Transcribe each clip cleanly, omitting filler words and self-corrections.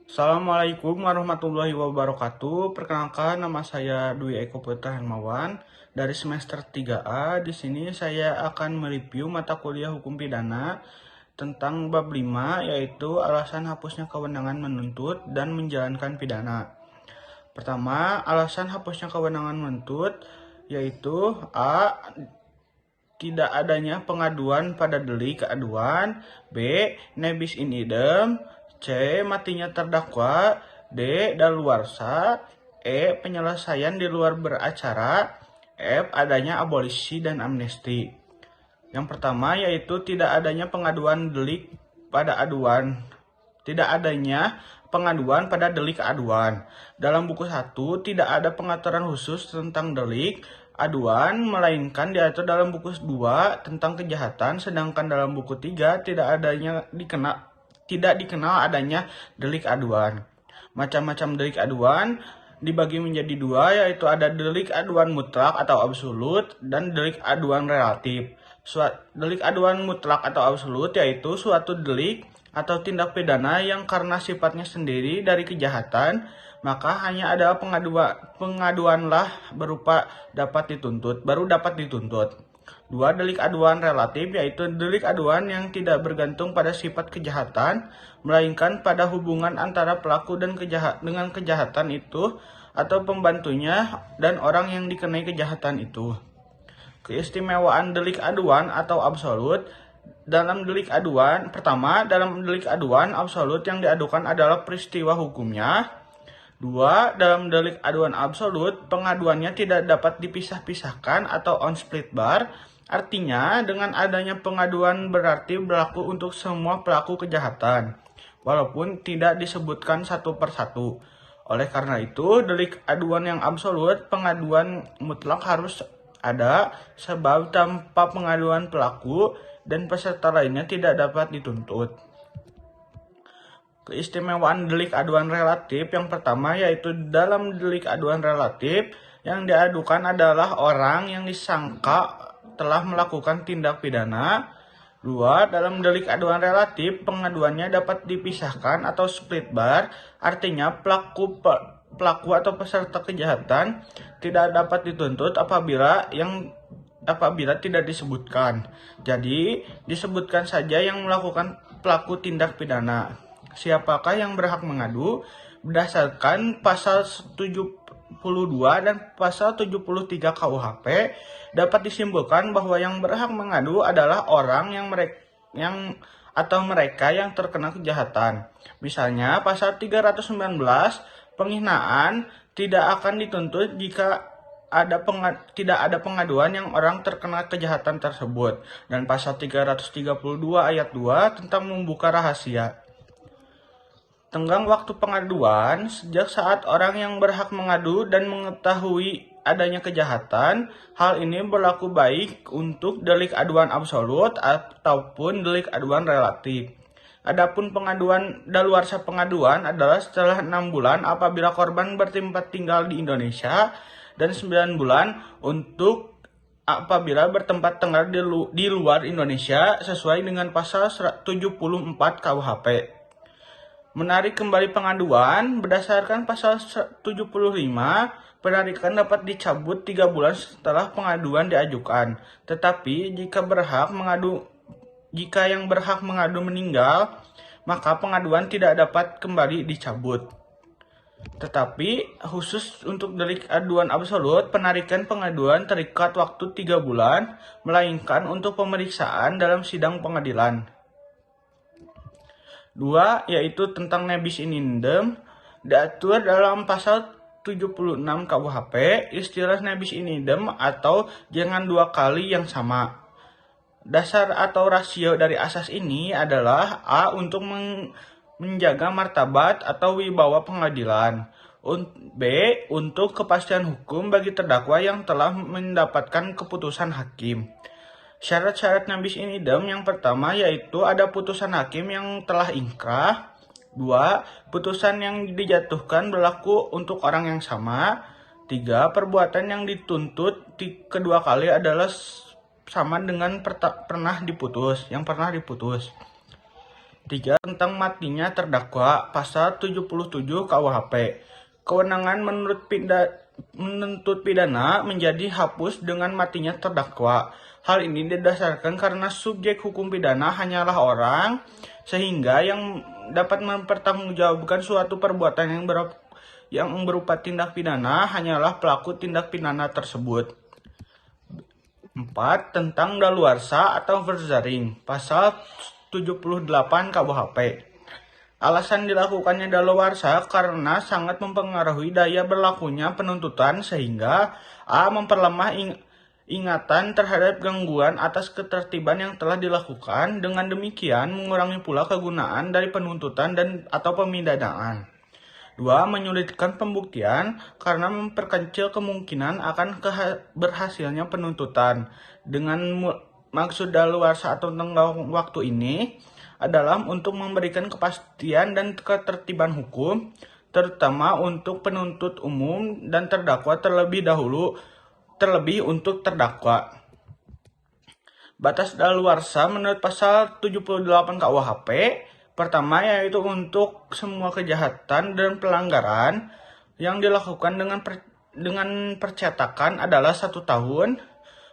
Assalamualaikum warahmatullahi wabarakatuh. Perkenalkan, nama saya Dwi Eko Putra Hermawan dari semester 3A. Di sini saya akan mereview mata kuliah Hukum Pidana tentang bab 5, yaitu alasan hapusnya kewenangan menuntut dan menjalankan pidana. Pertama, alasan hapusnya kewenangan menuntut yaitu A. Tidak adanya pengaduan pada delik aduan. B. Nebis in idem. C. Matinya terdakwa. D. Daluarsa. E. Penyelesaian di luar beracara. F. Adanya abolisi dan amnesti. Yang pertama yaitu tidak adanya pengaduan delik pada aduan. Tidak adanya pengaduan pada delik aduan. Dalam buku 1 tidak ada pengaturan khusus tentang delik aduan, melainkan diatur dalam buku 2 tentang kejahatan, sedangkan dalam buku 3 tidak dikenal adanya delik aduan. Macam-macam delik aduan dibagi menjadi 2, yaitu ada delik aduan mutlak atau absolut dan delik aduan relatif. Delik aduan mutlak atau absolut yaitu suatu delik atau tindak pidana yang karena sifatnya sendiri dari kejahatan, maka hanya ada pengaduanlah berupa baru dapat dituntut. 2. Delik aduan relatif yaitu delik aduan yang tidak bergantung pada sifat kejahatan, melainkan pada hubungan antara pelaku dengan kejahatan itu atau pembantunya dan orang yang dikenai kejahatan itu. Keistimewaan delik aduan atau absolut. Dalam delik aduan, pertama, dalam delik aduan absolut yang diadukan adalah peristiwa hukumnya. 2. Dalam delik aduan absolut, pengaduannya tidak dapat dipisah-pisahkan atau on split bar. Artinya, dengan adanya pengaduan berarti berlaku untuk semua pelaku kejahatan, walaupun tidak disebutkan satu persatu. Oleh karena itu, delik aduan yang absolut, pengaduan mutlak harus ada, sebab tanpa pengaduan pelaku dan peserta lainnya tidak dapat dituntut. Keistimewaan delik aduan relatif yang pertama yaitu dalam delik aduan relatif yang diadukan adalah orang yang disangka telah melakukan tindak pidana. 2. Dalam delik aduan relatif pengaduannya dapat dipisahkan atau split bar, artinya pelaku atau peserta kejahatan tidak dapat dituntut apabila tidak disebutkan. Jadi, disebutkan saja yang melakukan pelaku tindak pidana. Siapakah yang berhak mengadu? Berdasarkan pasal 72 dan pasal 73 KUHP, dapat disimpulkan bahwa yang berhak mengadu adalah orang mereka yang terkena kejahatan. Misalnya, pasal 319, penghinaan tidak akan dituntut jika tidak ada pengaduan yang orang terkena kejahatan tersebut, dan pasal 332 ayat 2 tentang membuka rahasia. Tenggang waktu pengaduan sejak saat orang yang berhak mengadu dan mengetahui adanya kejahatan. Hal ini berlaku baik untuk delik aduan absolut ataupun delik aduan relatif. Adapun daluarsa pengaduan adalah setelah 6 bulan apabila korban bertempat tinggal di Indonesia dan 9 bulan untuk apabila bertempat tinggal di luar Indonesia sesuai dengan pasal 74 KUHP. Menarik kembali pengaduan berdasarkan pasal 75, penarikan dapat dicabut 3 bulan setelah pengaduan diajukan. Tetapi jika yang berhak mengadu meninggal, maka pengaduan tidak dapat kembali dicabut. Tetapi khusus untuk delik aduan absolut, penarikan pengaduan terikat waktu 3 bulan, melainkan untuk pemeriksaan dalam sidang pengadilan. 2. Yaitu tentang nebis in idem. Diatur dalam pasal 76 KUHP, istilah nebis in idem atau jangan 2 kali yang sama. Dasar atau rasio dari asas ini adalah A. Untuk menjaga martabat atau wibawa pengadilan. B. Untuk kepastian hukum bagi terdakwa yang telah mendapatkan keputusan hakim. Syarat-syarat nebis in idem yang pertama yaitu ada putusan hakim yang telah inkrah. 2. Putusan yang dijatuhkan berlaku untuk orang yang sama. 3. Perbuatan yang dituntut kedua kali adalah sama dengan pernah diputus. 3. Tentang matinya terdakwa, pasal 77 KUHP. Kewenangan menuntut pidana menjadi hapus dengan matinya terdakwa. Hal ini didasarkan karena subjek hukum pidana hanyalah orang, sehingga yang dapat mempertanggungjawabkan suatu perbuatan yang berupa tindak pidana hanyalah pelaku tindak pidana tersebut. 4. Tentang daluarsa atau verzaring, pasal 78 KUHP. Alasan dilakukannya daluarsa karena sangat mempengaruhi daya berlakunya penuntutan sehingga A. memperlemah ingatan terhadap gangguan atas ketertiban yang telah dilakukan, dengan demikian mengurangi pula kegunaan dari penuntutan atau pemindanaan. 2. Menyulitkan pembuktian karena memperkecil kemungkinan akan berhasilnya penuntutan. Dengan maksud daluarsa atau tenggang waktu ini adalah untuk memberikan kepastian dan ketertiban hukum, terutama untuk penuntut umum dan terdakwa terlebih untuk terdakwa. Batas daluarsa menurut pasal 78 KUHP. Pertama, yaitu untuk semua kejahatan dan pelanggaran yang dilakukan dengan percetakan adalah 1 tahun.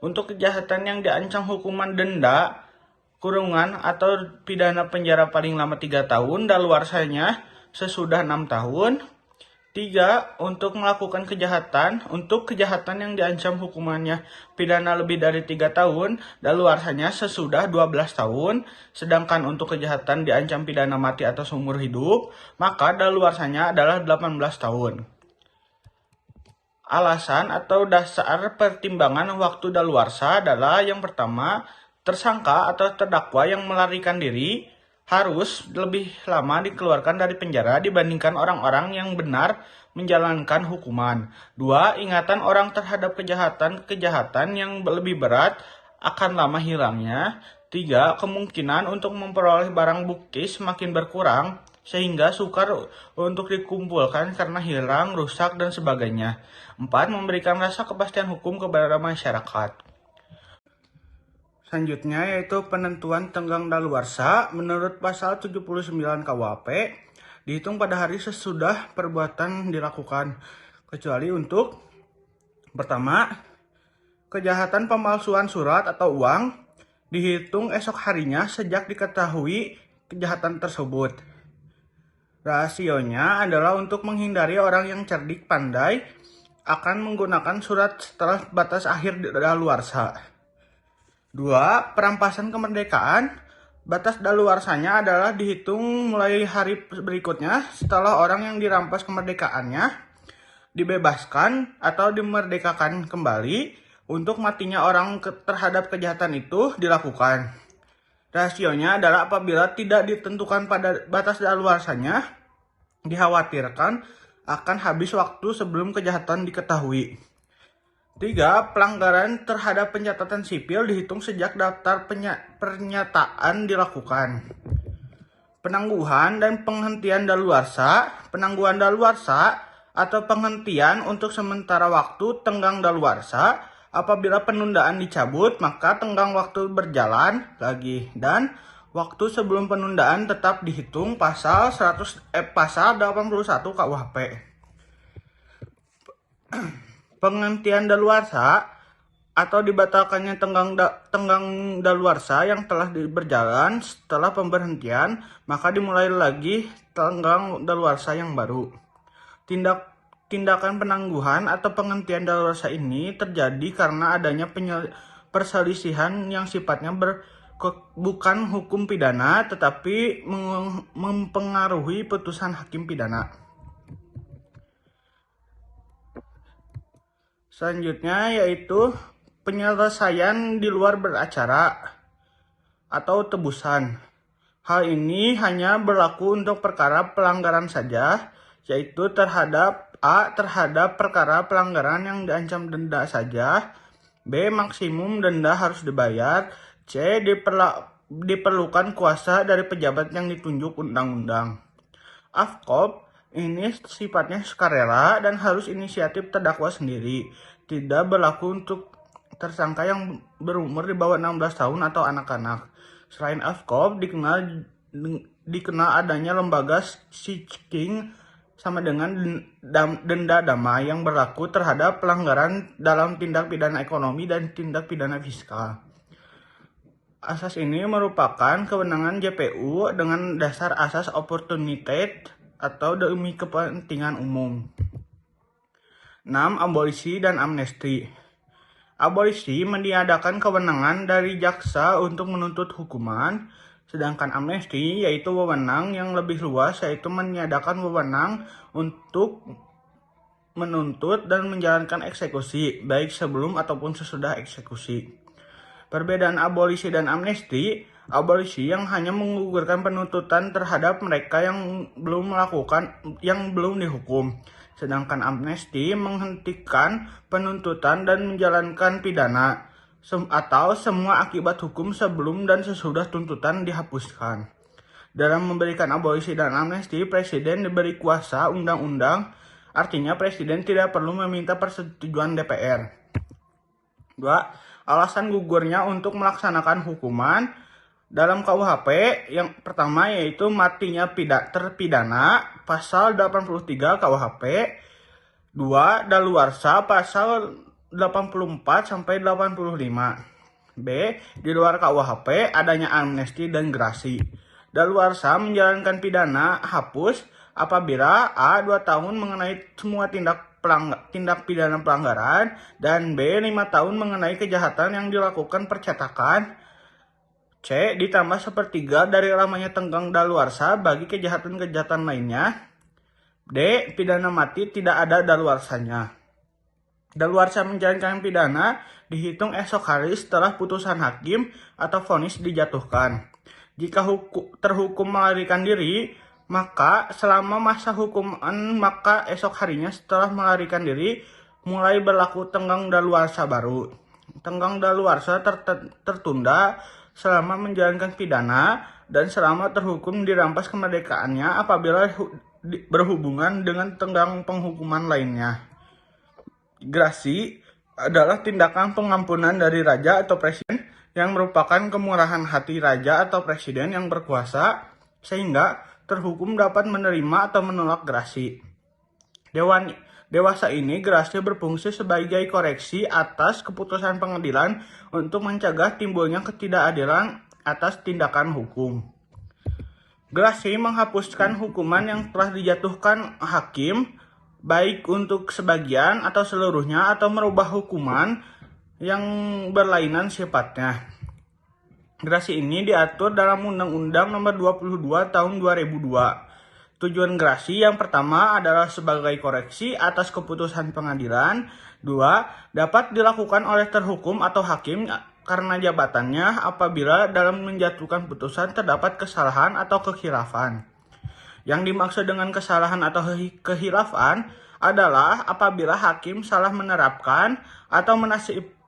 Untuk kejahatan yang diancam hukuman denda, kurungan, atau pidana penjara paling lama 3 tahun, daluarsanya sesudah 6 tahun. 3. Untuk kejahatan yang diancam hukumannya pidana lebih dari 3 tahun, daluarsanya sesudah 12 tahun. Sedangkan untuk kejahatan diancam pidana mati atau seumur hidup, maka daluarsanya adalah 18 tahun. Alasan atau dasar pertimbangan waktu daluarsa adalah yang pertama, tersangka atau terdakwa yang melarikan diri harus lebih lama dikeluarkan dari penjara dibandingkan orang-orang yang benar menjalankan hukuman. 2. Ingatan orang terhadap kejahatan yang lebih berat akan lama hilangnya. 3. Kemungkinan untuk memperoleh barang bukti semakin berkurang, sehingga sukar untuk dikumpulkan karena hilang, rusak, dan sebagainya. 4. Memberikan rasa kepastian hukum kepada masyarakat. Selanjutnya yaitu penentuan tenggang daluarsa menurut pasal 79 KUHP, dihitung pada hari sesudah perbuatan dilakukan, kecuali untuk pertama, kejahatan pemalsuan surat atau uang, dihitung esok harinya sejak diketahui kejahatan tersebut. Rasionya adalah untuk menghindari orang yang cerdik pandai akan menggunakan surat setelah batas akhir daluarsa. 2. Perampasan kemerdekaan. Batas daluarsanya adalah dihitung mulai hari berikutnya setelah orang yang dirampas kemerdekaannya dibebaskan atau dimerdekakan kembali. Untuk matinya orang terhadap kejahatan itu dilakukan. Rasionya adalah apabila tidak ditentukan pada batas daluarsanya, dikhawatirkan akan habis waktu sebelum kejahatan diketahui. 3. Pelanggaran terhadap pencatatan sipil dihitung sejak daftar pernyataan dilakukan. Penangguhan dan penghentian daluarsa. Penangguhan daluarsa atau penghentian untuk sementara waktu tenggang daluarsa. Apabila penundaan dicabut, maka tenggang waktu berjalan lagi, dan waktu sebelum penundaan tetap dihitung pasal 81 KUHP. Penghentian daluarsa atau dibatalkannya tenggang daluarsa yang telah berjalan setelah pemberhentian, maka dimulai lagi tenggang daluarsa yang baru. Tindakan penangguhan atau penghentian daluarsa ini terjadi karena adanya perselisihan yang sifatnya bukan hukum pidana tetapi mempengaruhi putusan hakim pidana. Selanjutnya yaitu penyelesaian di luar beracara atau tebusan. Hal ini hanya berlaku untuk perkara pelanggaran saja, yaitu terhadap perkara pelanggaran yang diancam denda saja. B. Maksimum denda harus dibayar. C. Diperlukan kuasa dari pejabat yang ditunjuk undang-undang. AFKOP ini sifatnya sukarela dan harus inisiatif terdakwa sendiri. Tidak berlaku untuk tersangka yang berumur di bawah 16 tahun atau anak-anak. Selain AFKOP, dikenal adanya lembaga seeking sama dengan denda damai yang berlaku terhadap pelanggaran dalam tindak pidana ekonomi dan tindak pidana fiskal. Asas ini merupakan kewenangan JPU dengan dasar asas opportunity atau demi kepentingan umum. 6. Abolisi dan amnesti. Abolisi meniadakan kewenangan dari jaksa untuk menuntut hukuman, sedangkan amnesti yaitu wewenang yang lebih luas, yaitu meniadakan wewenang untuk menuntut dan menjalankan eksekusi, baik sebelum ataupun sesudah eksekusi. Perbedaan abolisi dan amnesti: abolisi yang hanya menggugurkan penuntutan terhadap mereka yang belum dihukum, sedangkan amnesti menghentikan penuntutan dan menjalankan pidana atau semua akibat hukum sebelum dan sesudah tuntutan dihapuskan. Dalam memberikan abolisi dan amnesti, presiden diberi kuasa undang-undang, artinya presiden tidak perlu meminta persetujuan DPR. 2. Alasan gugurnya untuk melaksanakan hukuman. Dalam KUHP, yang pertama yaitu matinya terpidana, pasal 83 KUHP. 2. Daluarsa, pasal 84 sampai 85. B. Di luar KUHP, adanya amnesti dan gerasi. Daluarsa menjalankan pidana hapus apabila A. 2 tahun mengenai semua tindak pidana pelanggaran, dan B. 5 tahun mengenai kejahatan yang dilakukan percetakan. C. Ditambah 1/3 dari lamanya tenggang daluarsa bagi kejahatan-kejahatan lainnya. D. Pidana mati tidak ada daluarsanya. Daluarsa menjalankan pidana dihitung esok hari setelah putusan hakim atau vonis dijatuhkan. Jika terhukum melarikan diri, maka selama masa hukuman, maka esok harinya setelah melarikan diri mulai berlaku tenggang daluarsa baru. Tenggang daluarsa tertunda selama menjalankan pidana dan selama terhukum dirampas kemerdekaannya apabila berhubungan dengan tenggang penghukuman lainnya. Grasi adalah tindakan pengampunan dari raja atau presiden yang merupakan kemurahan hati raja atau presiden yang berkuasa sehingga terhukum dapat menerima atau menolak grasi. Dewasa ini grasi berfungsi sebagai koreksi atas keputusan pengadilan untuk mencegah timbulnya ketidakadilan atas tindakan hukum. Grasi menghapuskan hukuman yang telah dijatuhkan hakim, baik untuk sebagian atau seluruhnya, atau merubah hukuman yang berlainan sifatnya. Grasi ini diatur dalam Undang-Undang Nomor 22 Tahun 2002. Tujuan grasi yang pertama adalah sebagai koreksi atas keputusan pengadilan. 2. Dapat dilakukan oleh terhukum atau hakim karena jabatannya apabila dalam menjatuhkan putusan terdapat kesalahan atau kekhilafan. Yang dimaksud dengan kesalahan atau kehilafan adalah apabila hakim salah menerapkan atau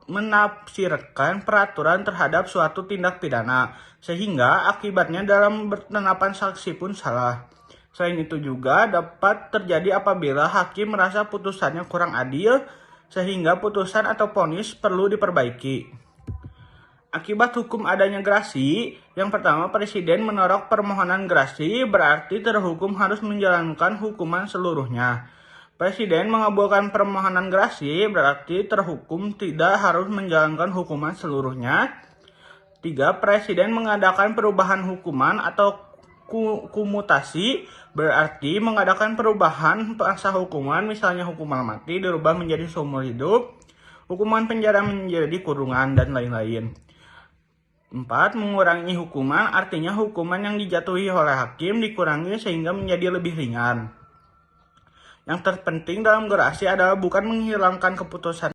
menafsirkan peraturan terhadap suatu tindak pidana, sehingga akibatnya dalam berpenetapan saksi pun salah. Selain itu juga dapat terjadi apabila hakim merasa putusannya kurang adil, sehingga putusan atau vonis perlu diperbaiki. Akibat hukum adanya grasi, yang pertama presiden menolak permohonan grasi berarti terhukum harus menjalankan hukuman seluruhnya. Presiden mengabulkan permohonan grasi berarti terhukum tidak harus menjalankan hukuman seluruhnya. 3. Presiden mengadakan perubahan hukuman atau kumutasi berarti mengadakan perubahan masa hukuman, misalnya hukuman mati dirubah menjadi seumur hidup, hukuman penjara menjadi kurungan, dan lain-lain. 4. Mengurangi hukuman artinya hukuman yang dijatuhi oleh hakim dikurangi sehingga menjadi lebih ringan. Yang terpenting dalam grasi adalah bukan menghilangkan keputusan